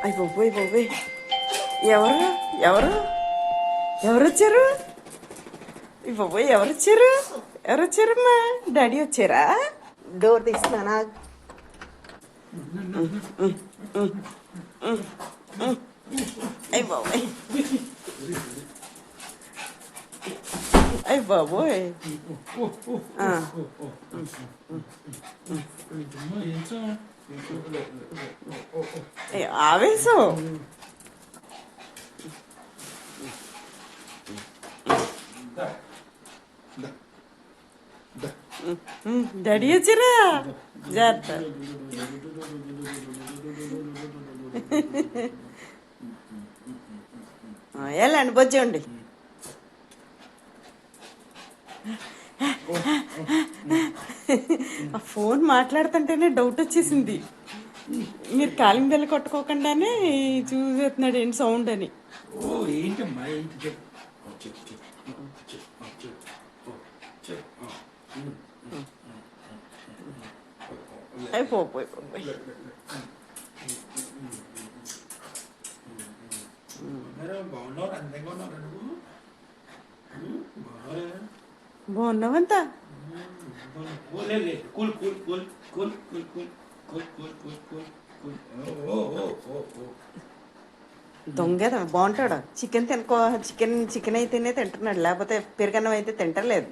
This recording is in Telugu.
అయ్యి బాబోయ్ బాబోయ్, ఎవరు ఎవరు ఎవరు వచ్చారు? ఈ బాబోయ్ ఎవరు వచ్చారు? ఎవరు వచ్చారమ్మా? డాడీ వచ్చారా? డోర్ తీస్తున్నానా? అయ్యి బాబోయ్, అయ్యి బాబోయ్, ఆవేశం. డాడీ వచ్చారా? జాగ్రత్త. వెళ్ళండి బొజ్జండి. ఆ ఫోన్ మాట్లాడుతుంటేనే డౌట్ వచ్చేసింది. మీరు కాలింగ్ బెల్ కొట్టుకోకుండానే చూసేస్తున్నాడు ఏంటి సౌండ్ అని. అయిపోయి బాగున్నావంతా? దొంగదా బాగుంటాడు. చికెన్ తినుకో, చికెన్ అయితేనే తింటున్నాడు, లేకపోతే పెరుగన్నం అయితే తింటలేదు.